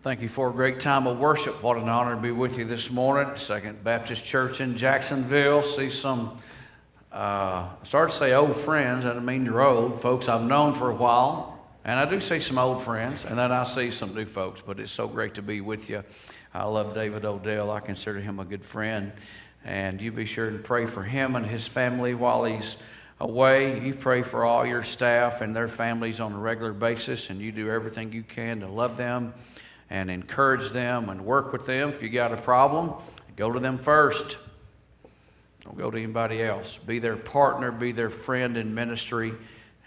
Thank you for a great time of worship. What an honor to be with you this morning. Second Baptist Church in Jacksonville. See some, I started to say old friends. I don't mean you're old. Folks I've known for a while. And I do see some old friends. And then I see some new folks. But it's so great to be with you. I love David Odell. I consider him a good friend. And you be sure to pray for him and his family while he's away. You pray for all your staff and their families on a regular basis. And you do everything you can to love them and encourage them and work with them. If you got a problem, go to them first. Don't go to anybody else. Be their partner, be their friend in ministry.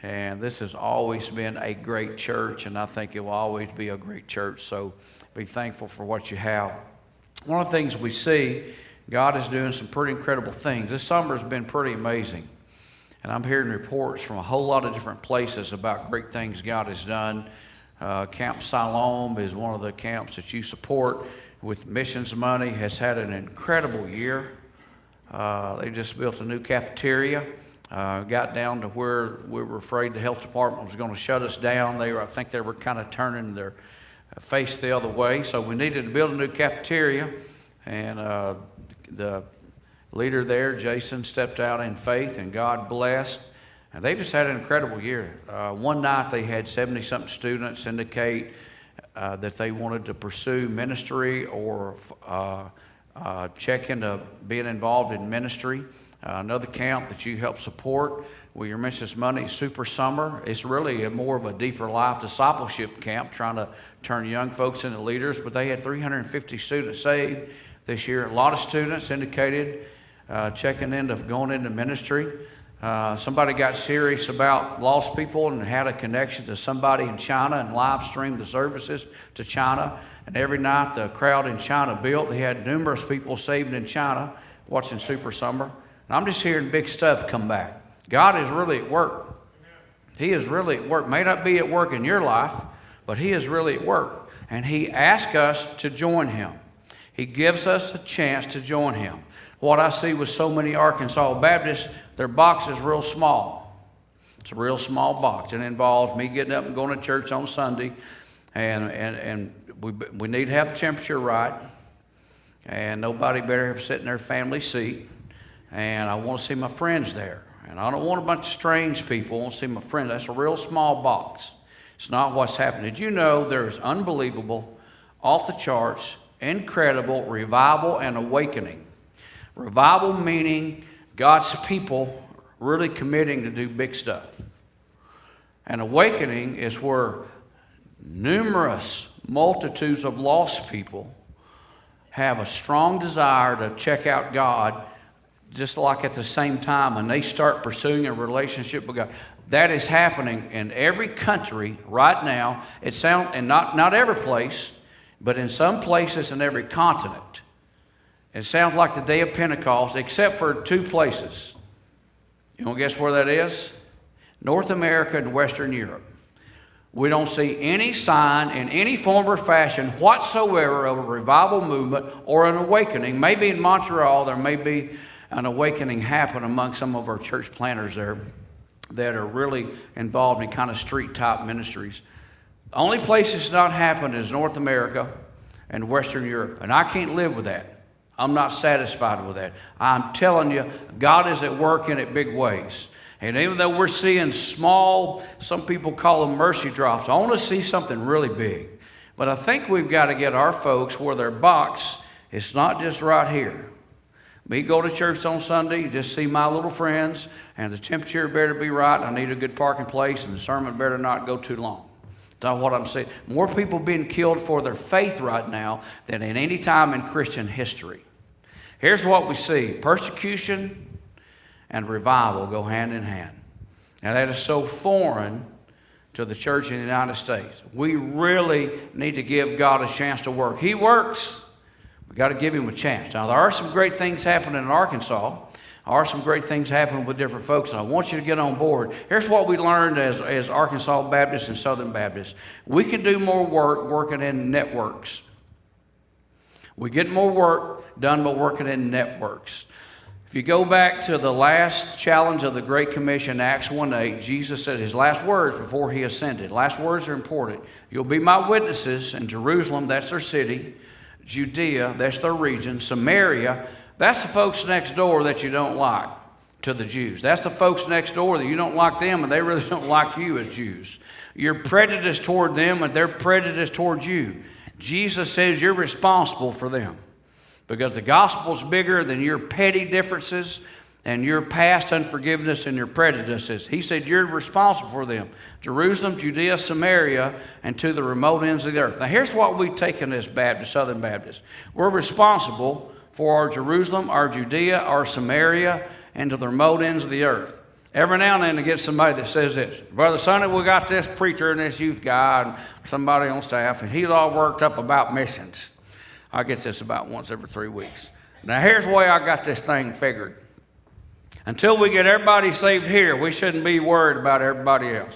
And this has always been a great church, and I think it will always be a great church. So be thankful for what you have. One of the things we see, God is doing some pretty incredible things. This summer has been pretty amazing. And I'm hearing reports from a whole lot of different places about great things God has done. Camp Siloam is one of the camps that you support with missions money, has had an incredible year. They just built a new cafeteria, got down to where we were afraid the health department was going to shut us down. I think they were kind of turning their face the other way, so we needed to build a new cafeteria, and the leader there, Jason, stepped out in faith, and God blessed. And they just had an incredible year. One night they had 70-something students indicate that they wanted to pursue ministry or check into being involved in ministry. Another camp that you help support with your missions money, Super Summer. It's really more of a deeper life discipleship camp, trying to turn young folks into leaders. But they had 350 students saved this year. A lot of students indicated checking into going into ministry. Somebody got serious about lost people and had a connection to somebody in China and live streamed the services to China. And every night the crowd in China built. They had numerous people saved in China watching Super Summer. And I'm just hearing big stuff come back. God is really at work. He is really at work. May not be at work in your life, but He is really at work. And He asks us to join Him. He gives us a chance to join Him. What I see with so many Arkansas Baptists, their box is real small. It's a real small box. It involves me getting up and going to church on Sunday, and we need to have the temperature right, and nobody better have sit in their family seat, and I want to see my friends there. And I don't want a bunch of strange people. I want to see my friends. That's a real small box. It's not what's happening. Did you know there's unbelievable, off the charts, incredible revival and awakening? Revival meaning God's people really committing to do big stuff. And awakening is where numerous multitudes of lost people have a strong desire to check out God, just like at the same time, and they start pursuing a relationship with God. That is happening in every country right now. And not every place, but in some places in every continent. It sounds like the day of Pentecost, except for two places. You want to guess where that is? North America and Western Europe. We don't see any sign in any form or fashion whatsoever of a revival movement or an awakening. Maybe in Montreal there may be an awakening happen among some of our church planters there that are really involved in kind of street-type ministries. The only place it's not happened is North America and Western Europe, and I can't live with that. I'm not satisfied with that. I'm telling you, God is at work in it big ways. And even though we're seeing small, some people call them mercy drops, I want to see something really big. But I think we've got to get our folks where their box is not just right here. Me go to church on Sunday, just see my little friends, and the temperature better be right. I need a good parking place, and the sermon better not go too long. That's what I'm saying. More people being killed for their faith right now than at any time in Christian history. Here's what we see. Persecution and revival go hand in hand. And that is so foreign to the church in the United States. We really need to give God a chance to work. He works. We've got to give Him a chance. Now, there are some great things happening in Arkansas. There are some great things happening with different folks, and I want you to get on board. Here's what we learned as Arkansas Baptists and Southern Baptists. We can do more work working in networks. We get more work done by working in networks. If you go back to the last challenge of the Great Commission, Acts 1:8, Jesus said his last words before he ascended. Last words are important. You'll be my witnesses in Jerusalem, that's their city. Judea, that's their region. Samaria, that's the folks next door that you don't like to the Jews. That's the folks next door that you don't like them and they really don't like you as Jews. You're prejudiced toward them and they're prejudiced toward you. Jesus says you're responsible for them because the gospel's bigger than your petty differences and your past unforgiveness and your prejudices. He said you're responsible for them. Jerusalem, Judea, Samaria, and to the remote ends of the earth. Now here's what we've taken as Baptists, Southern Baptists. We're responsible for our Jerusalem, our Judea, our Samaria, and to the remote ends of the earth. Every now and then I get somebody that says this, Brother Sonny, we got this preacher and this youth guy and somebody on staff, and he's all worked up about missions. I get this about once every 3 weeks. Now here's the way I got this thing figured. Until we get everybody saved here, we shouldn't be worried about everybody else.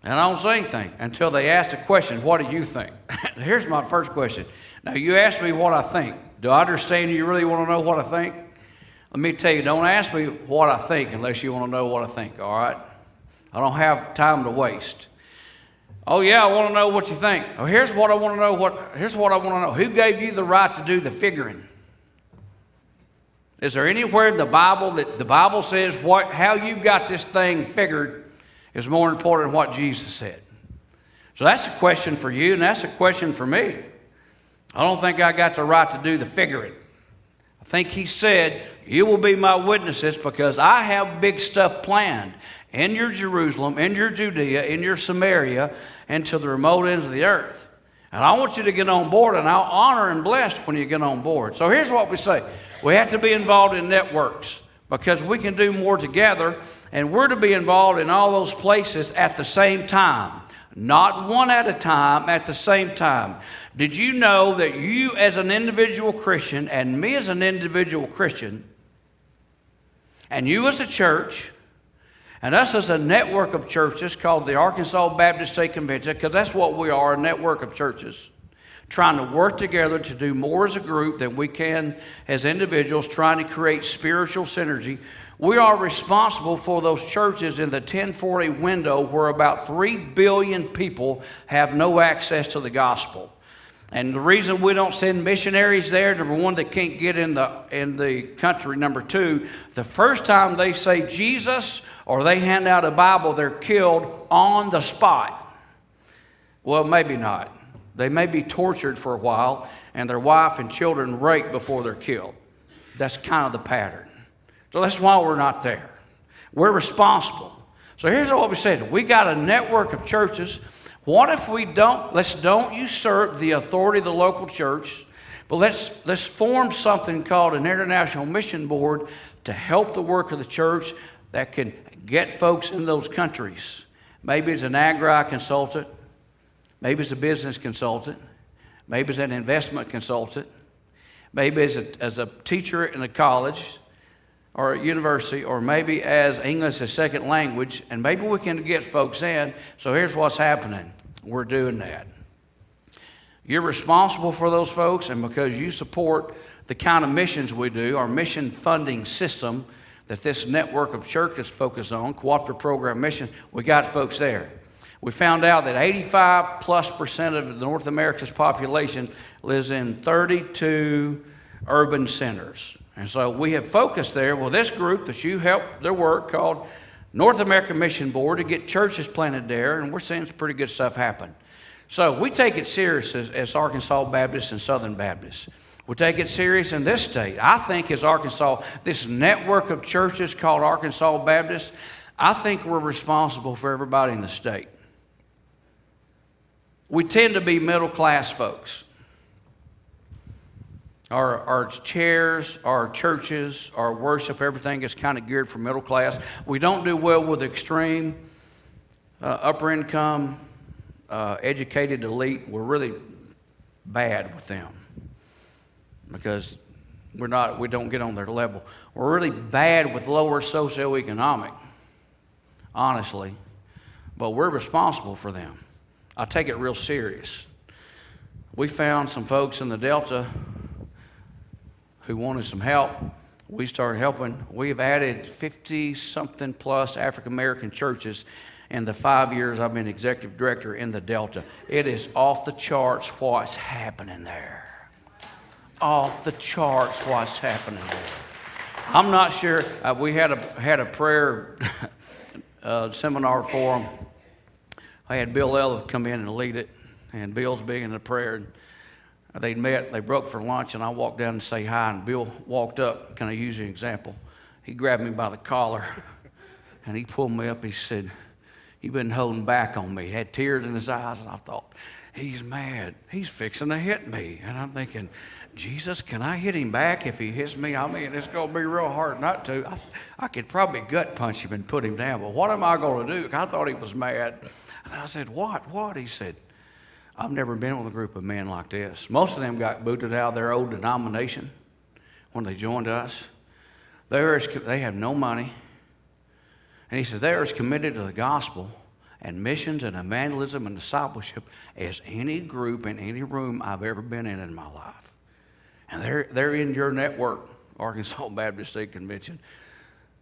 And I don't say anything until they ask the question, what do you think? Here's my first question. Now you ask me what I think. Do I understand you really want to know what I think? Let me tell you, don't ask me what I think unless you want to know what I think, all right? I don't have time to waste. Oh, yeah, I want to know what you think. Oh, here's what I want to know. Here's what I want to know. Who gave you the right to do the figuring? Is there anywhere in the Bible that the Bible says how you got this thing figured is more important than what Jesus said? So that's a question for you, and that's a question for me. I don't think I got the right to do the figuring. I think he said, you will be my witnesses because I have big stuff planned in your Jerusalem, in your Judea, in your Samaria, and to the remote ends of the earth. And I want you to get on board, and I'll honor and bless when you get on board. So here's what we say. We have to be involved in networks because we can do more together, and we're to be involved in all those places at the same time. Not one at a time, at the same time. Did you know that you as an individual Christian and me as an individual Christian and you as a church and us as a network of churches called the Arkansas Baptist State Convention, because that's what we are, a network of churches, trying to work together to do more as a group than we can as individuals, trying to create spiritual synergy. We are responsible for those churches in the 1040 window where about 3 billion people have no access to the gospel. And the reason we don't send missionaries there, number one, they can't get in the country. Number two, the first time they say Jesus or they hand out a Bible, they're killed on the spot. Well, maybe not. They may be tortured for a while and their wife and children raped before they're killed. That's kind of the pattern. So that's why we're not there. We're responsible. So here's what we said. We got a network of churches. What if we don't usurp the authority of the local church, but let's form something called an international mission board to help the work of the church that can get folks in those countries. Maybe it's an agri consultant. Maybe it's a business consultant. Maybe it's an investment consultant. Maybe as a teacher in a college or a university, or maybe as English as second language, and maybe we can get folks in. So here's what's happening. We're doing that. You're responsible for those folks, and because you support the kind of missions we do, our mission funding system that this network of churches focus on, cooperative program mission, we got folks there. We found out that 85+% of North America's population lives in 32 urban centers. And so we have focused there. Well, this group that you helped their work called North American Mission Board to get churches planted there, and we're seeing some pretty good stuff happen. So we take it serious as Arkansas Baptists and Southern Baptists. We take it serious in this state. I think as Arkansas, this network of churches called Arkansas Baptists, I think we're responsible for everybody in the state. We tend to be middle-class folks. Our chairs, our churches, our worship, everything is kind of geared for middle class. We don't do well with extreme, upper income, educated elite. We're really bad with them because we don't get on their level. We're really bad with lower socioeconomic, honestly, but we're responsible for them. I take it real serious. We found some folks in the Delta who wanted some help. we started helping. We've added 50-something plus African American churches in the 5 years I've been executive director in the Delta. It is off the charts what's happening there. Off the charts what's happening there. I'm not sure. We had a prayer seminar for them. I had Bill Elliott come in and lead it, and Bill's big into prayer. They met, they broke for lunch, and I walked down and say hi, and Bill walked up. Can I use an example? He grabbed me by the collar, and he pulled me up. He said, "You've been holding back on me." He had tears in his eyes, and I thought, he's mad. He's fixing to hit me. And I'm thinking, Jesus, can I hit him back if he hits me? I mean, it's going to be real hard not to. I could probably gut punch him and put him down, but what am I going to do? I thought he was mad. And I said, what? He said, "I've never been with a group of men like this. Most of them got booted out of their old denomination when they joined us. They have no money." And he said, "They're as committed to the gospel and missions and evangelism and discipleship as any group in any room I've ever been in my life." And they're in your network, Arkansas Baptist State Convention.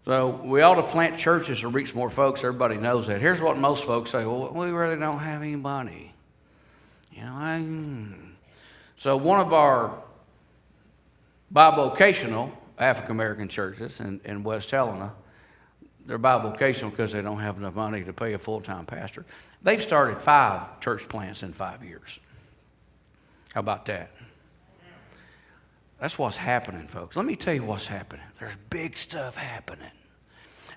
So we ought to plant churches to reach more folks. Everybody knows that. Here's what most folks say: "Well, we really don't have any money." So one of our bivocational African American churches in West Helena, they're bivocational because they don't have enough money to pay a full-time pastor. They've started 5 church plants in 5 years. How about that? That's what's happening, folks. Let me tell you what's happening. There's big stuff happening.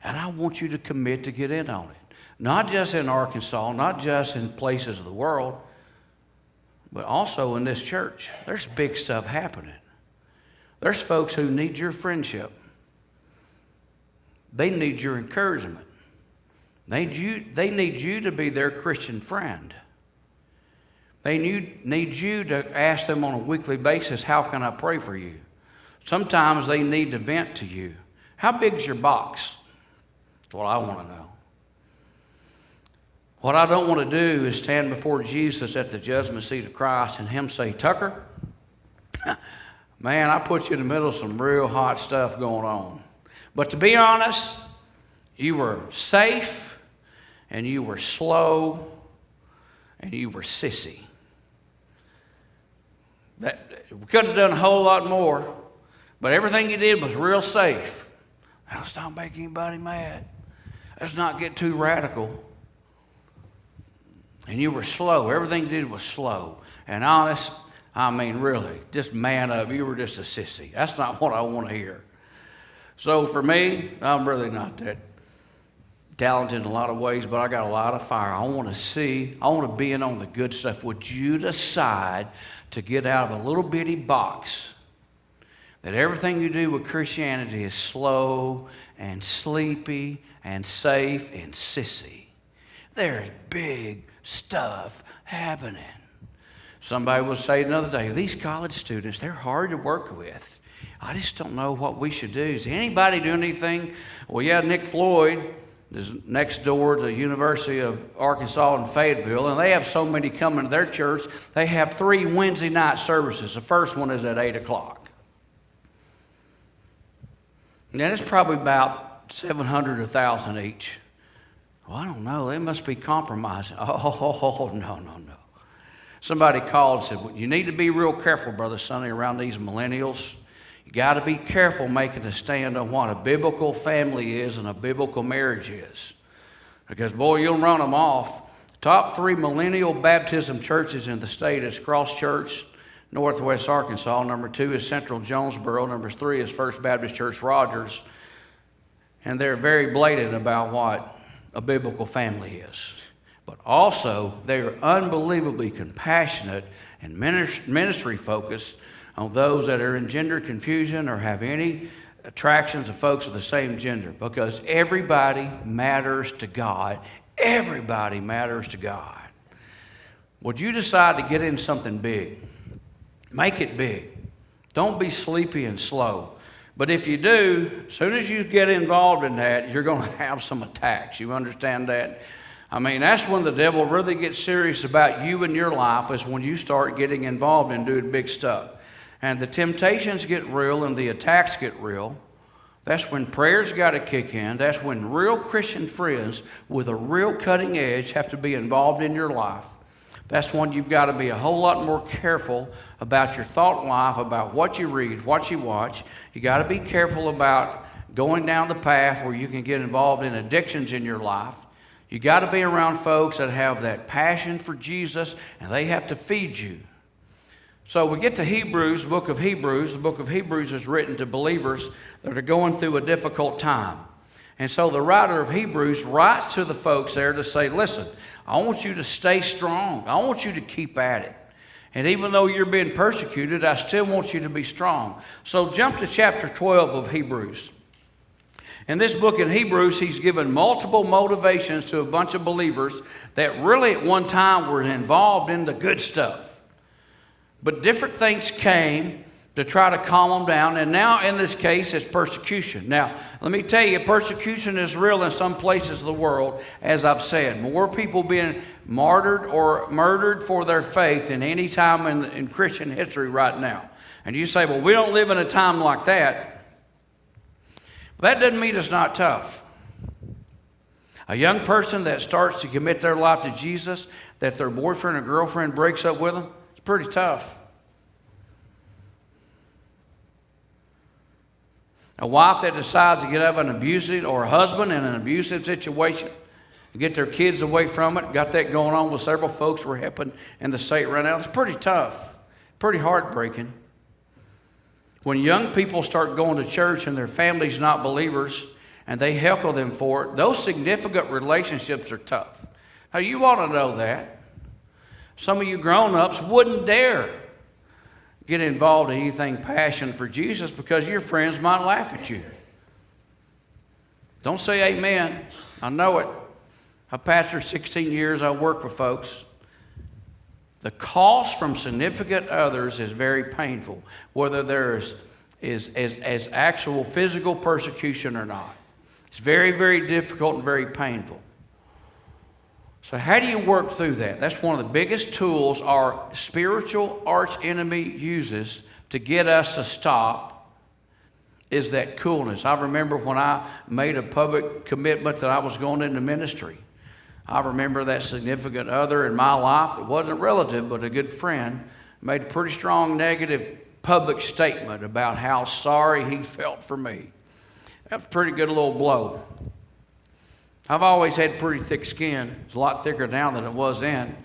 And I want you to commit to get in on it. Not just in Arkansas, not just in places of the world, but also in this church. There's big stuff happening. There's folks who need your friendship. They need your encouragement. They need you to be their Christian friend. They need you to ask them on a weekly basis, "How can I pray for you?" Sometimes they need to vent to you. How big's your box? That's what I want to know. What I don't want to do is stand before Jesus at the judgment seat of Christ and him say, "Tucker, man, I put you in the middle of some real hot stuff going on. But to be honest, you were safe, and you were slow, and you were sissy. We could have done a whole lot more, but everything you did was real safe." Let's not make anybody mad. Let's not get too radical. And you were slow. Everything you did was slow. And honest, I mean, really, just man up. You were just a sissy. That's not what I want to hear. So for me, I'm really not that talented in a lot of ways, but I got a lot of fire. I want to be in on the good stuff. Would you decide to get out of a little bitty box that everything you do with Christianity is slow and sleepy and safe and sissy? There's big stuff happening. Somebody was saying the other day, these college students, they're hard to work with. I just don't know what we should do. Is anybody doing anything? Well, yeah, Nick Floyd is next door to the University of Arkansas in Fayetteville, and they have so many coming to their church, they have 3 Wednesday night services. The first one is at 8 o'clock. And it's probably about 700 to 1,000 each. Well, I don't know. They must be compromising. Oh, no. Somebody called and said, "Well, you need to be real careful, Brother Sonny, around these millennials. You got to be careful making a stand on what a biblical family is and a biblical marriage is. Because, boy, you'll run them off." Top 3 millennial baptism churches in the state is Cross Church, Northwest Arkansas. Number 2 is Central Jonesboro. Number 3 is First Baptist Church Rogers. And they're very blatant about what a biblical family is. But also, they are unbelievably compassionate and ministry focused on those that are in gender confusion or have any attractions of folks of the same gender, because everybody matters to God. Everybody matters to God. Would you decide to get in something big? Make it big. Don't be sleepy and slow. But if you do, as soon as you get involved in that, you're going to have some attacks. You understand that? I mean, that's when the devil really gets serious about you and your life, is when you start getting involved in doing big stuff. And the temptations get real and the attacks get real. That's when prayer's got to kick in. That's when real Christian friends with a real cutting edge have to be involved in your life. That's when you've got to be a whole lot more careful about your thought life, about what you read, what you watch. You got to be careful about going down the path where you can get involved in addictions in your life. You got to be around folks that have that passion for Jesus, and they have to feed you. So we get to Hebrews, the book of Hebrews. The book of Hebrews is written to believers that are going through a difficult time. And so the writer of Hebrews writes to the folks there to say, listen, I want you to stay strong. I want you to keep at it. And even though you're being persecuted, I still want you to be strong. So jump to chapter 12 of Hebrews. In this book in Hebrews, he's given multiple motivations to a bunch of believers that really at one time were involved in the good stuff. But different things came to try to calm them down. And now in this case, it's persecution. Now, let me tell you, persecution is real in some places of the world, as I've said. More people being martyred or murdered for their faith than any time in Christian history right now. And you say, well, we don't live in a time like that. But that doesn't mean it's not tough. A young person that starts to commit their life to Jesus, that their boyfriend or girlfriend breaks up with them, it's pretty tough. A wife that decides to get out of an abusive, or a husband in an abusive situation and get their kids away from it. Got that going on with several folks we're helping in the state right now. It's pretty tough, pretty heartbreaking. When young people start going to church and their family's not believers and they heckle them for it, those significant relationships are tough. Now, you ought to know that. Some of you grown-ups wouldn't dare get involved in anything passionate for Jesus because your friends might laugh at you. Don't say amen. I know it. I pastored 16 years. I work with folks. The cost from significant others is very painful, whether there is actual physical persecution or not. It's very, very difficult and very painful. So how do you work through that? That's one of the biggest tools our spiritual arch enemy uses to get us to stop, is that coolness. I remember when I made a public commitment that I was going into ministry. I remember that significant other in my life, it wasn't a relative, but a good friend, made a pretty strong negative public statement about how sorry he felt for me. That was a pretty good little blow. I've always had pretty thick skin. It's a lot thicker now than it was then.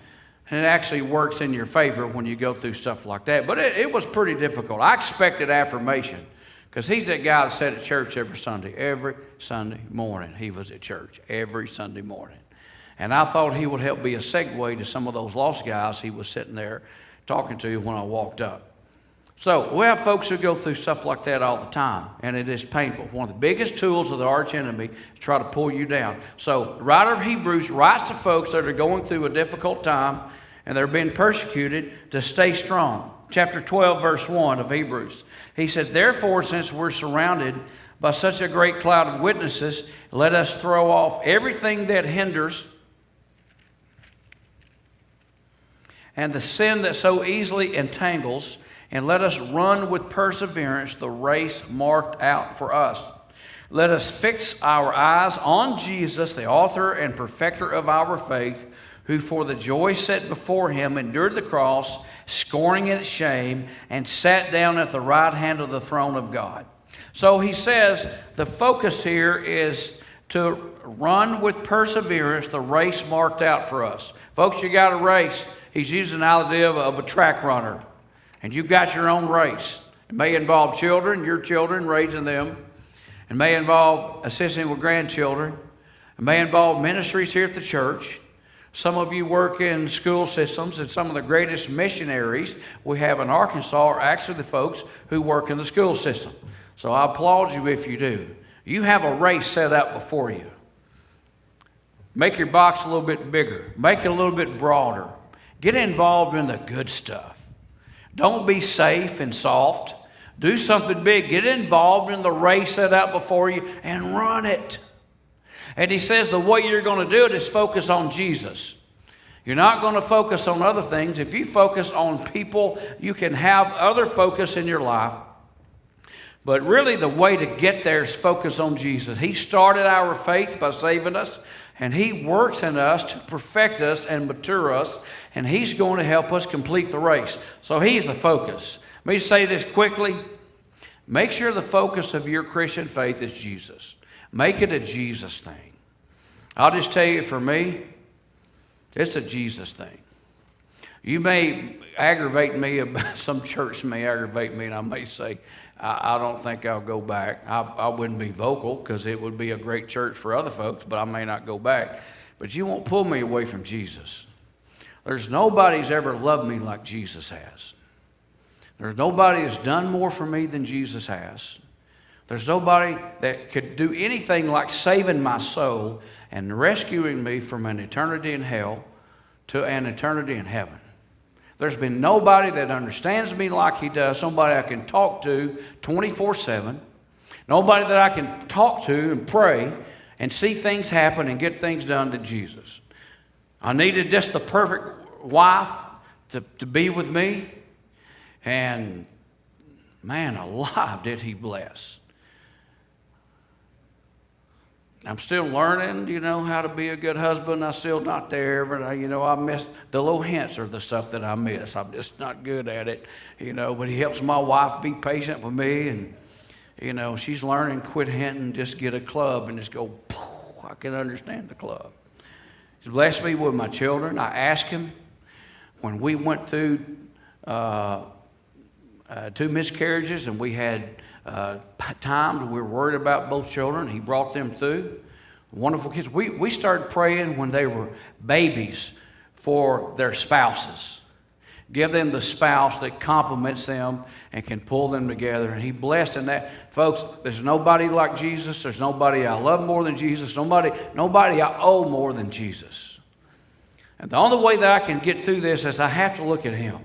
And it actually works in your favor when you go through stuff like that. But it was pretty difficult. I expected affirmation because he's that guy that sat at church every Sunday. Every Sunday morning he was at church. Every Sunday morning. And I thought he would help be a segue to some of those lost guys he was sitting there talking to when I walked up. So we have folks who go through stuff like that all the time, and it is painful. One of the biggest tools of the arch enemy is to try to pull you down. So the writer of Hebrews writes to folks that are going through a difficult time and they're being persecuted to stay strong. Chapter 12, verse 1 of Hebrews. He said, therefore, since we're surrounded by such a great cloud of witnesses, let us throw off everything that hinders and the sin that so easily entangles, and let us run with perseverance the race marked out for us. Let us fix our eyes on Jesus, the author and perfecter of our faith, who for the joy set before him endured the cross, scorning its shame, and sat down at the right hand of the throne of God. So he says the focus here is to run with perseverance the race marked out for us. Folks, you got a race. He's using the idea of a track runner. And you've got your own race. It may involve children, your children, raising them. It may involve assisting with grandchildren. It may involve ministries here at the church. Some of you work in school systems, and some of the greatest missionaries we have in Arkansas are actually the folks who work in the school system. So I applaud you if you do. You have a race set out before you. Make your box a little bit bigger. Make it a little bit broader. Get involved in the good stuff. Don't be safe and soft. Do something big. Get involved in the race set out before you and run it. And he says the way you're going to do it is focus on Jesus. You're not going to focus on other things. If you focus on people, you can have other focus in your life But really the way to get there is focus on Jesus. He started our faith by saving us, and He works in us to perfect us and mature us, and He's going to help us complete the race. So He's the focus. Let me say this quickly. Make sure the focus of your Christian faith is Jesus. Make it a Jesus thing. I'll just tell you, for me, it's a Jesus thing. You may aggravate me, some church may aggravate me, and I may say, I don't think I'll go back. I wouldn't be vocal because it would be a great church for other folks, but I may not go back. But you won't pull me away from Jesus. There's nobody's ever loved me like Jesus has. There's nobody that's done more for me than Jesus has. There's nobody that could do anything like saving my soul and rescuing me from an eternity in hell to an eternity in heaven. There's been nobody that understands me like He does, somebody I can talk to 24/7, nobody that I can talk to and pray and see things happen and get things done than Jesus. I needed just the perfect wife to be with me, and man alive, did He bless. I'm still learning, how to be a good husband. I'm still not there, but I miss the little hints are the stuff that I miss. I'm just not good at it, but He helps my wife be patient with me, and, she's learning, quit hinting, just get a club and just go, I can understand the club. He's blessed me with my children. I asked Him when we went through 2 miscarriages and we had times we were worried about both children. He brought them through. Wonderful kids. We started praying when they were babies for their spouses. Give them the spouse that complements them and can pull them together. And He blessed in that. Folks, there's nobody like Jesus. There's nobody I love more than Jesus. Nobody I owe more than Jesus. And the only way that I can get through this is I have to look at Him.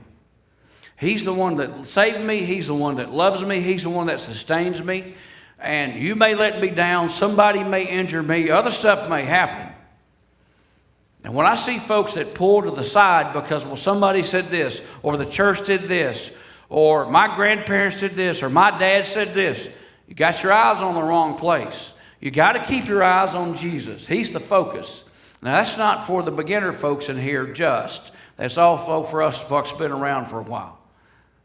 He's the one that saved me. He's the one that loves me. He's the one that sustains me. And you may let me down. Somebody may injure me. Other stuff may happen. And when I see folks that pull to the side because, somebody said this, or the church did this, or my grandparents did this, or my dad said this, you got your eyes on the wrong place. You got to keep your eyes on Jesus. He's the focus. Now, that's not for the beginner folks in here just. That's all for us folks been around for a while.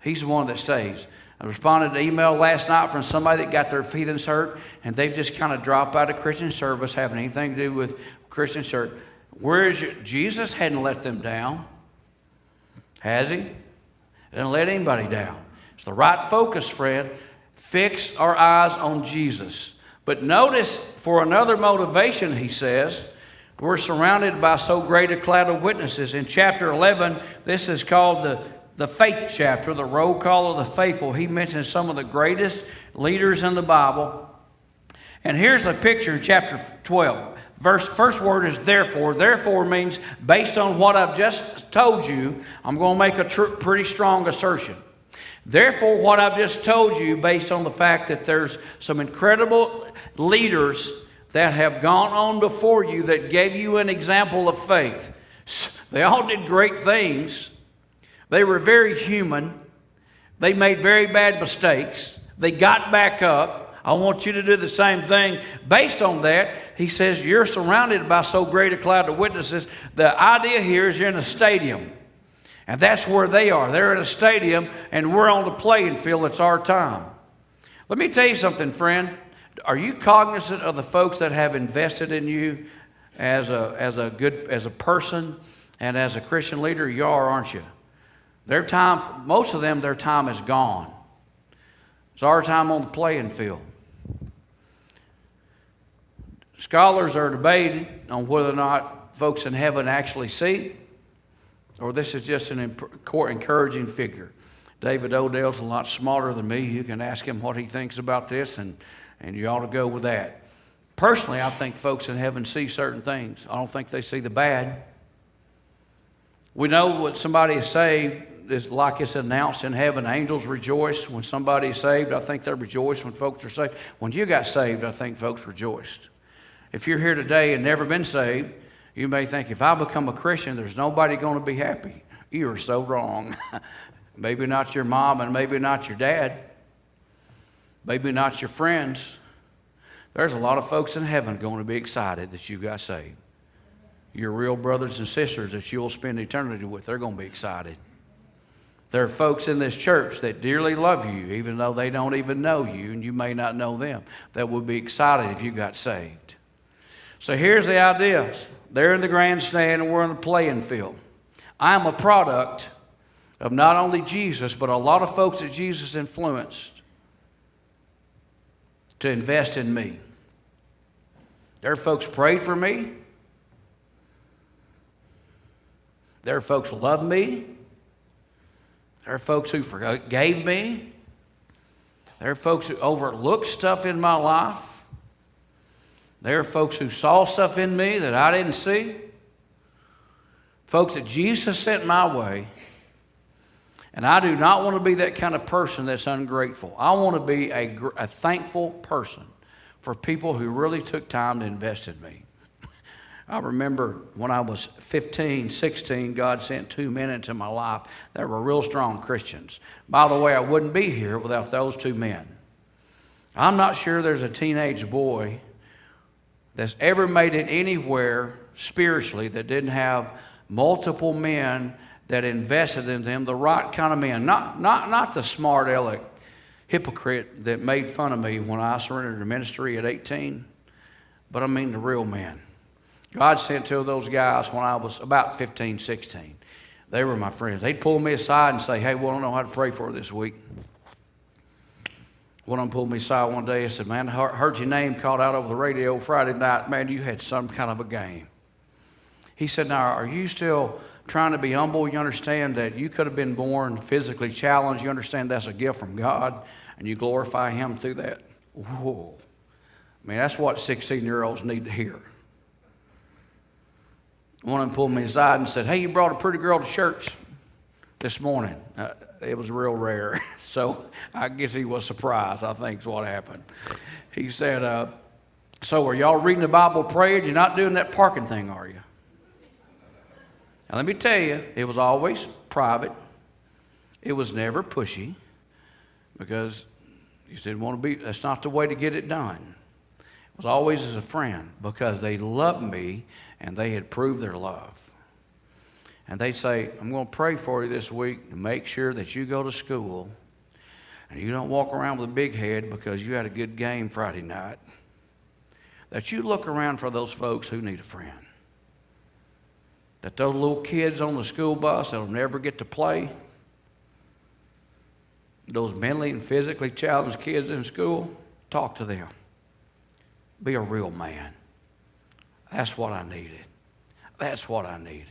He's the one that saves. I responded to an email last night from somebody that got their feelings hurt, and they've just kind of dropped out of Christian service, having anything to do with Christian church. Jesus hadn't let them down, has He? He didn't let anybody down. It's the right focus, friend. Fix our eyes on Jesus. But notice, for another motivation, he says, we're surrounded by so great a cloud of witnesses. In chapter 11, this is called the faith chapter, the roll call of the faithful. He mentions some of the greatest leaders in the Bible. And here's a picture in chapter 12. First word is therefore. Therefore means based on what I've just told you, I'm going to make a pretty strong assertion. Therefore, what I've just told you, based on the fact that there's some incredible leaders that have gone on before you that gave you an example of faith. They all did great things. They were very human. They made very bad mistakes. They got back up. I want you to do the same thing. Based on that, he says, you're surrounded by so great a cloud of witnesses. The idea here is you're in a stadium. And that's where they are. They're in a stadium, and we're on the playing field. It's our time. Let me tell you something, friend. Are you cognizant of the folks that have invested in you as a person and as a Christian leader? You are, aren't you? Their time, most of them, their time is gone. It's our time on the playing field. Scholars are debating on whether or not folks in heaven actually see, or this is just an encouraging figure. David Odell's a lot smarter than me. You can ask him what he thinks about this, and you ought to go with that. Personally, I think folks in heaven see certain things. I don't think they see the bad. We know what somebody is saved is like it's announced in heaven. Angels rejoice when somebody is saved. I think they rejoice when folks are saved. When you got saved, I think folks rejoiced. If you're here today and never been saved, you may think, if I become a Christian, there's nobody going to be happy. You are so wrong. Maybe not your mom and maybe not your dad. maybe not your friends. There's a lot of folks in heaven going to be excited that you got saved. Your real brothers and sisters that you'll spend eternity with, they're going to be excited. There are folks in this church that dearly love you, even though they don't even know you, and you may not know them, that would be excited if you got saved. So here's the idea. They're in the grandstand and we're in the playing field. I'm a product of not only Jesus, but a lot of folks that Jesus influenced to invest in me. There are folks prayed for me. There are folks who love me. There are folks who forgave me. There are folks who overlooked stuff in my life. There are folks who saw stuff in me that I didn't see. Folks that Jesus sent my way. And I do not want to be that kind of person that's ungrateful. I want to be a thankful person for people who really took time to invest in me. I remember when I was 15, 16, God sent two men into my life that were real strong Christians. By the way, I wouldn't be here without those two men. I'm not sure there's a teenage boy that's ever made it anywhere spiritually that didn't have multiple men that invested in them, the right kind of men. Not the smart aleck hypocrite that made fun of me when I surrendered to ministry at 18, but I mean the real men. God sent two of those guys when I was about 15, 16. They were my friends. They'd pull me aside and say, hey, we don't know how to pray for this week. One of them pulled me aside one day and said, man, I heard your name called out over the radio Friday night. Man, you had some kind of a game. He said, now, are you still trying to be humble? You understand that you could have been born physically challenged. You understand that's a gift from God, and you glorify Him through that. Whoa. I mean, that's what 16-year-olds need to hear. One of them pulled me aside and said, hey, you brought a pretty girl to church this morning. It was real rare. So I guess he was surprised, I think is what happened. He said, so are y'all reading the Bible, praying? You're not doing that parking thing, are you? Now let me tell you, it was always private. It was never pushy because he said, that's not the way to get it done. It was always as a friend because they loved me and they had proved their love. And they'd say, I'm going to pray for you this week to make sure that you go to school and you don't walk around with a big head because you had a good game Friday night. That you look around for those folks who need a friend. That those little kids on the school bus that'll never get to play, those mentally and physically challenged kids in school, talk to them. Be a real man. That's what I needed. That's what I needed.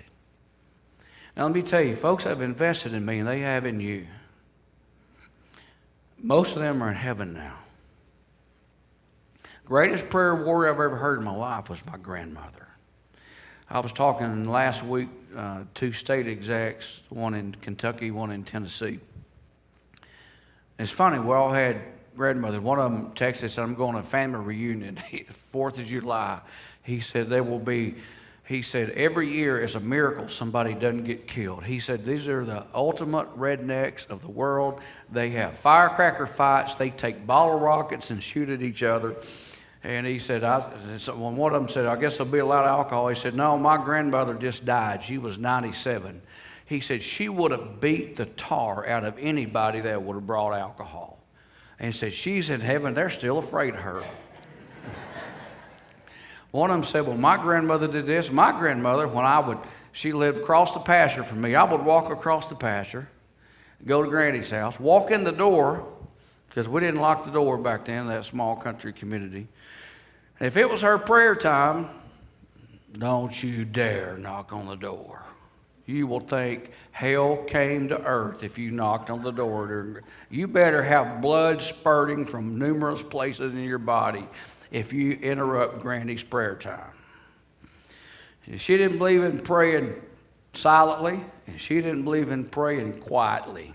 Now let me tell you, folks have invested in me and they have in you. Most of them are in heaven now. Greatest prayer warrior I've ever heard in my life was my grandmother. I was talking last week, two state execs, one in Kentucky, one in Tennessee. It's funny, we all had grandmother. One of them texted, said, I'm going to a family reunion, 4th of July. He said, every year is a miracle somebody doesn't get killed. He said, these are the ultimate rednecks of the world. They have firecracker fights. They take bottle rockets and shoot at each other. And he said, when one of them said, I guess there'll be a lot of alcohol. He said, no, my grandmother just died. She was 97. He said, she would have beat the tar out of anybody that would have brought alcohol. And he said, she's in heaven. They're still afraid of her. One of them said, well, my grandmother did this. My grandmother, she lived across the pasture from me. I would walk across the pasture, go to Granny's house, walk in the door, because we didn't lock the door back then in that small country community. And if it was her prayer time, don't you dare knock on the door. You will think hell came to earth if you knocked on the door. You better have blood spurting from numerous places in your body if you interrupt Granny's prayer time. And she didn't believe in praying silently, and she didn't believe in praying quietly.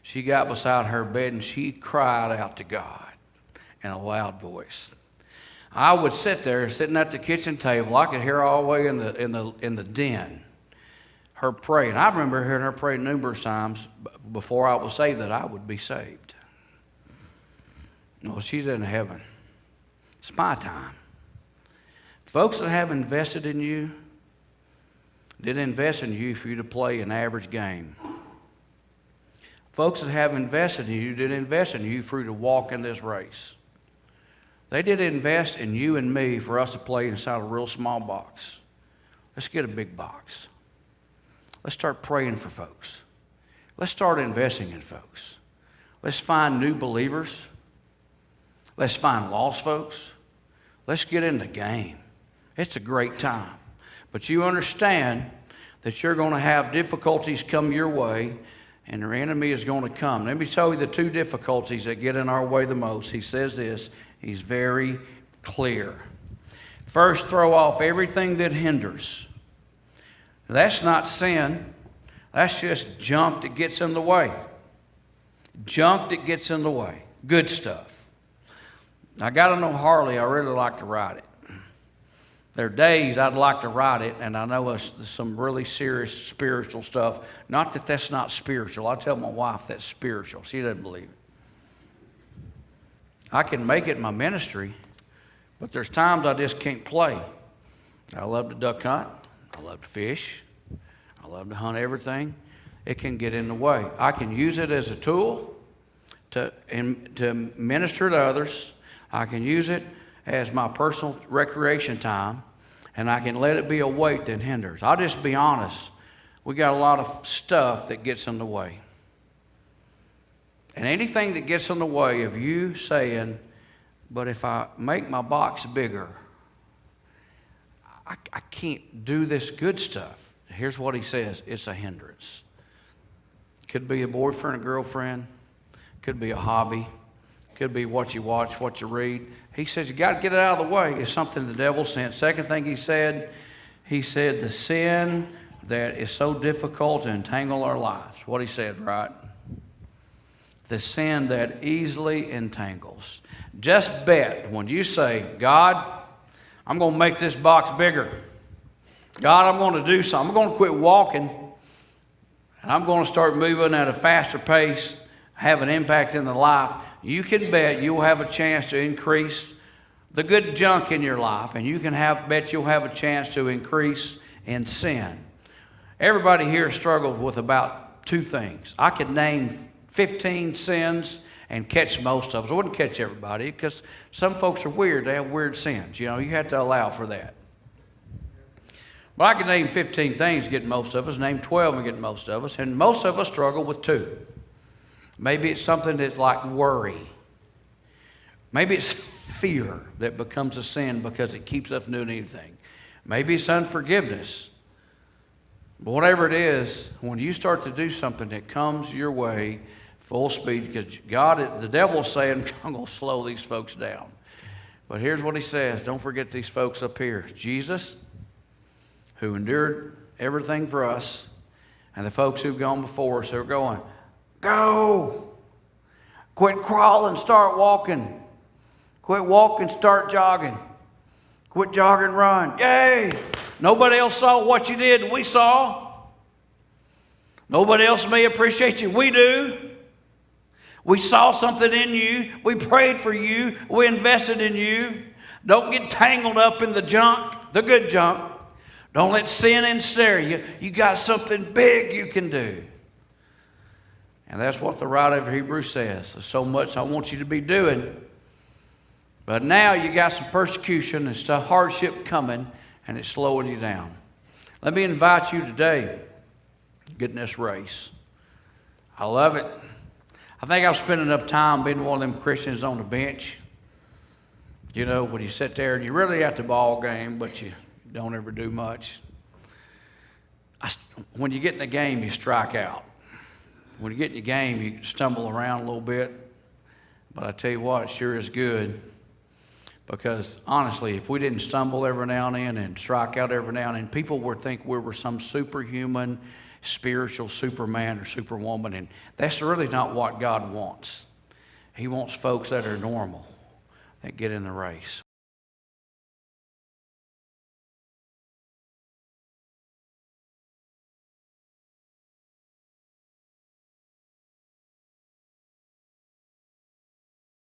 She got beside her bed and she cried out to God in a loud voice. I would sit there, sitting at the kitchen table. I could hear her all the way in the den, her praying. I remember hearing her pray numerous times before I was saved that I would be saved. Well, she's in heaven. It's my time. Folks that have invested in you didn't invest in you for you to play an average game. Folks that have invested in you didn't invest in you for you to walk in this race. They did invest in you and me for us to play inside a real small box. Let's get a big box. Let's start praying for folks. Let's start investing in folks. Let's find new believers. Let's find lost folks. Let's get in the game. It's a great time. But you understand that you're going to have difficulties come your way, and your enemy is going to come. Let me tell you the two difficulties that get in our way the most. He says this. He's very clear. First, throw off everything that hinders. That's not sin. That's just junk that gets in the way. Junk that gets in the way. Good stuff. I got to know Harley. I really like to ride it. There are days I'd like to ride it, and I know it's some really serious spiritual stuff. Not that that's not spiritual. I tell my wife that's spiritual. She doesn't believe it. I can make it in my ministry, but there's times I just can't play. I love to duck hunt. I love to fish. I love to hunt everything. It can get in the way. I can use it as a tool to minister to others. I can use it as my personal recreation time, and I can let it be a weight that hinders. I'll just be honest. We got a lot of stuff that gets in the way. And anything that gets in the way of you saying, but if I make my box bigger, I can't do this good stuff. Here's what he says. It's a hindrance. Could be a boyfriend, a girlfriend. Could be a hobby. Could be what you watch, what you read. He says you got to get it out of the way. It's something the devil sent. Second thing he said the sin that is so difficult to entangle our lives. What he said, right? The sin that easily entangles. Just bet when you say, God, I'm going to make this box bigger. God, I'm going to do something. I'm going to quit walking, and I'm going to start moving at a faster pace, have an impact in the life. You can bet you'll have a chance to increase the good junk in your life, and you can bet you'll have a chance to increase in sin. Everybody here struggled with about two things. I could name 15 sins and catch most of us. I wouldn't catch everybody because some folks are weird. They have weird sins. You know, you have to allow for that. But I could name 15 things, get most of us, name 12 and get most of us, and most of us struggle with two. Maybe it's something that's like worry. Maybe it's fear that becomes a sin because it keeps us from doing anything. Maybe it's unforgiveness. But whatever it is, when you start to do something that comes your way full speed, because the devil's saying, I'm going to slow these folks down. But here's what he says. Don't forget these folks up here. Jesus, who endured everything for us, and the folks who've gone before us, they're going, go. Quit crawling, start walking. Quit walking, start jogging. Quit jogging, run. Yay! Nobody else saw what you did, we saw. Nobody else may appreciate you, we do. We saw something in you. We prayed for you. We invested in you. Don't get tangled up in the junk, the good junk. Don't let sin ensnare you. You got something big you can do. And that's what the writer of Hebrews says. There's so much I want you to be doing. But now you got some persecution and some hardship coming, and it's slowing you down. Let me invite you today to get in this race. I love it. I think I've spent enough time being one of them Christians on the bench. You know, when you sit there and you're really at the ball game, but you don't ever do much. When you get in the game, you strike out. When you get in the game, you stumble around a little bit. But I tell you what, it sure is good. Because honestly, if we didn't stumble every now and then and strike out every now and then, people would think we were some superhuman, spiritual Superman or Superwoman. And that's really not what God wants. He wants folks that are normal, that get in the race.